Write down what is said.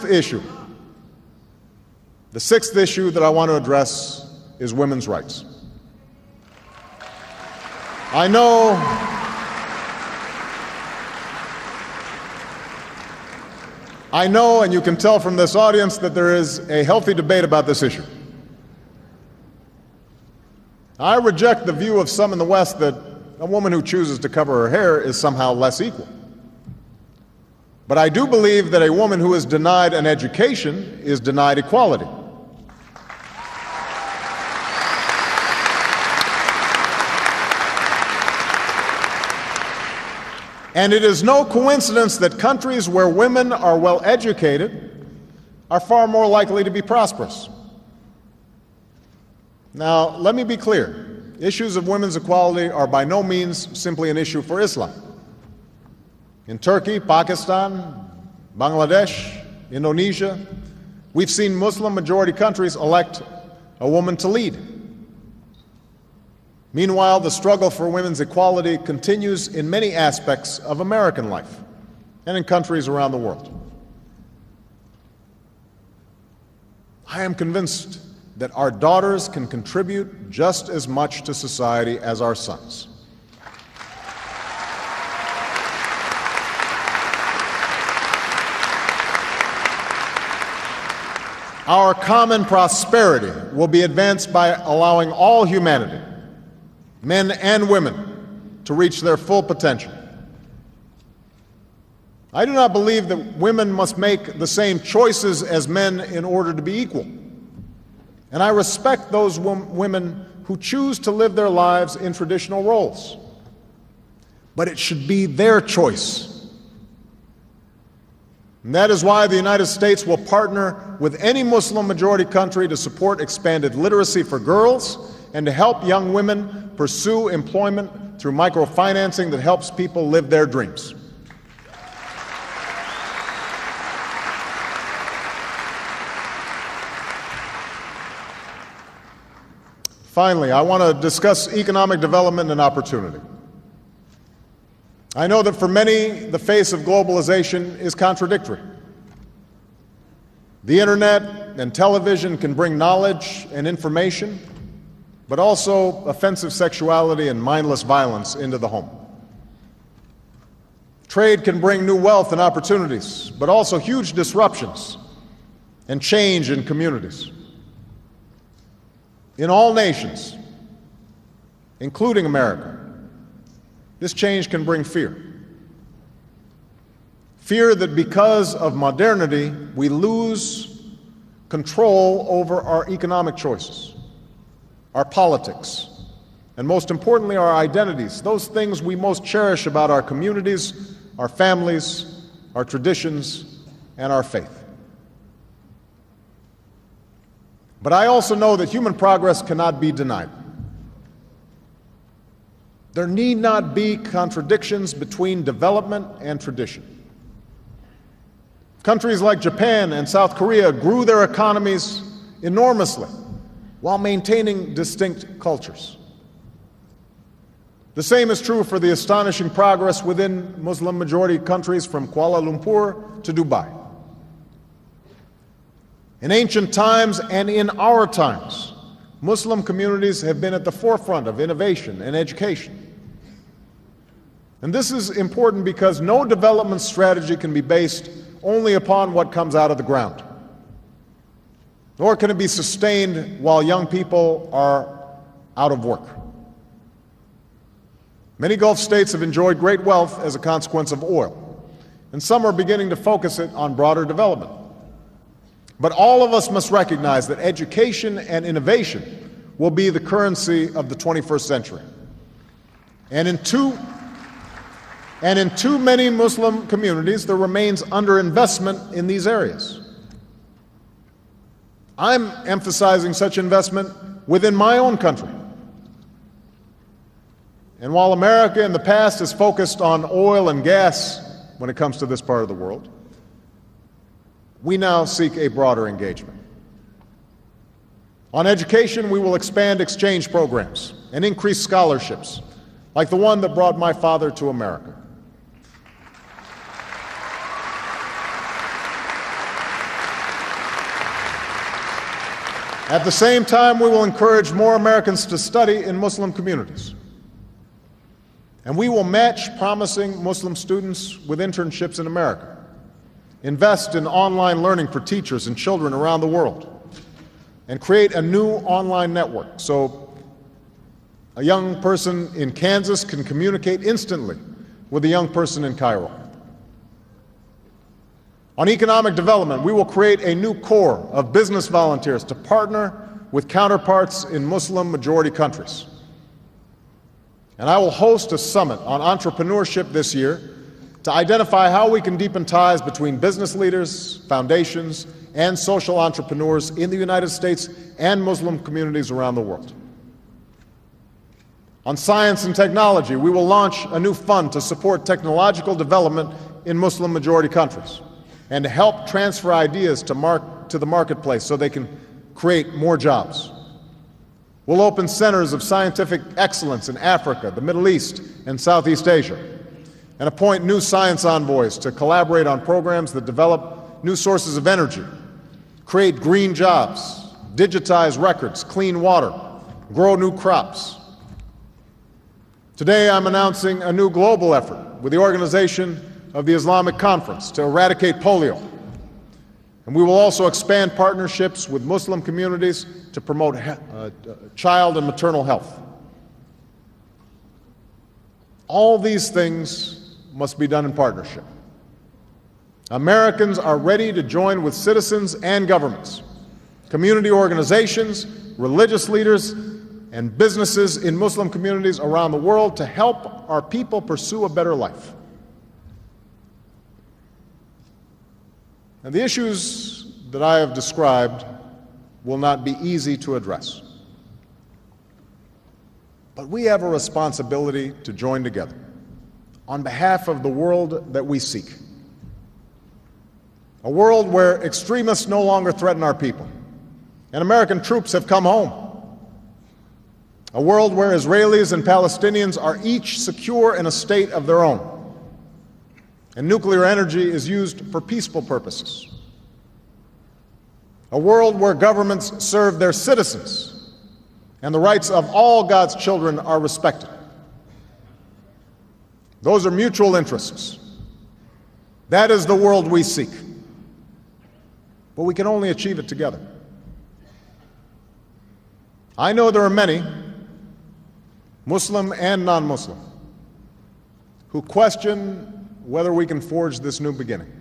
issue. The sixth issue that I want to address is women's rights. I know and you can tell from this audience that there is a healthy debate about this issue. I reject the view of some in the West that a woman who chooses to cover her hair is somehow less equal. But I do believe that a woman who is denied an education is denied equality. And it is no coincidence that countries where women are well educated are far more likely to be prosperous. Now, let me be clear. Issues of women's equality are by no means simply an issue for Islam. In Turkey, Pakistan, Bangladesh, Indonesia, we've seen Muslim-majority countries elect a woman to lead. Meanwhile, the struggle for women's equality continues in many aspects of American life and in countries around the world. I am convinced that our daughters can contribute just as much to society as our sons. Our common prosperity will be advanced by allowing all humanity, men and women, to reach their full potential. I do not believe that women must make the same choices as men in order to be equal. And I respect those women who choose to live their lives in traditional roles. But it should be their choice. And that is why the United States will partner with any Muslim-majority country to support expanded literacy for girls and to help young women pursue employment through microfinancing that helps people live their dreams. Finally, I want to discuss economic development and opportunity. I know that for many, the face of globalization is contradictory. The internet and television can bring knowledge and information, but also offensive sexuality and mindless violence into the home. Trade can bring new wealth and opportunities, but also huge disruptions and change in communities. In all nations, including America, this change can bring fear. Fear that because of modernity, we lose control over our economic choices, our politics, and most importantly, our identities, those things we most cherish about our communities, our families, our traditions, and our faith. But I also know that human progress cannot be denied. There need not be contradictions between development and tradition. Countries like Japan and South Korea grew their economies enormously while maintaining distinct cultures. The same is true for the astonishing progress within Muslim-majority countries from Kuala Lumpur to Dubai. In ancient times and in our times, Muslim communities have been at the forefront of innovation and education. And this is important because no development strategy can be based only upon what comes out of the ground, nor can it be sustained while young people are out of work. Many Gulf states have enjoyed great wealth as a consequence of oil, and some are beginning to focus it on broader development. But all of us must recognize that education and innovation will be the currency of the 21st century. And in too many Muslim communities, there remains underinvestment in these areas. I'm emphasizing such investment within my own country. And while America in the past has focused on oil and gas when it comes to this part of the world, we now seek a broader engagement. On education, we will expand exchange programs and increase scholarships, like the one that brought my father to America. At the same time, we will encourage more Americans to study in Muslim communities. And we will match promising Muslim students with internships in America, invest in online learning for teachers and children around the world, and create a new online network so a young person in Kansas can communicate instantly with a young person in Cairo. On economic development, we will create a new corps of business volunteers to partner with counterparts in Muslim-majority countries. And I will host a summit on entrepreneurship this year to identify how we can deepen ties between business leaders, foundations, and social entrepreneurs in the United States and Muslim communities around the world. On science and technology, we will launch a new fund to support technological development in Muslim-majority countries and to help transfer ideas to the marketplace so they can create more jobs. We'll open centers of scientific excellence in Africa, the Middle East, and Southeast Asia, and appoint new science envoys to collaborate on programs that develop new sources of energy, create green jobs, digitize records, clean water, grow new crops. Today, I'm announcing a new global effort with the Organization of the Islamic Conference to eradicate polio. And we will also expand partnerships with Muslim communities to promote child and maternal health. All these things must be done in partnership. Americans are ready to join with citizens and governments, community organizations, religious leaders, and businesses in Muslim communities around the world to help our people pursue a better life. And the issues that I have described will not be easy to address. But we have a responsibility to join together on behalf of the world that we seek. A world where extremists no longer threaten our people and American troops have come home. A world where Israelis and Palestinians are each secure in a state of their own, and nuclear energy is used for peaceful purposes. A world where governments serve their citizens and the rights of all God's children are respected. Those are mutual interests. That is the world we seek. But we can only achieve it together. I know there are many, Muslim and non-Muslim, who question whether we can forge this new beginning.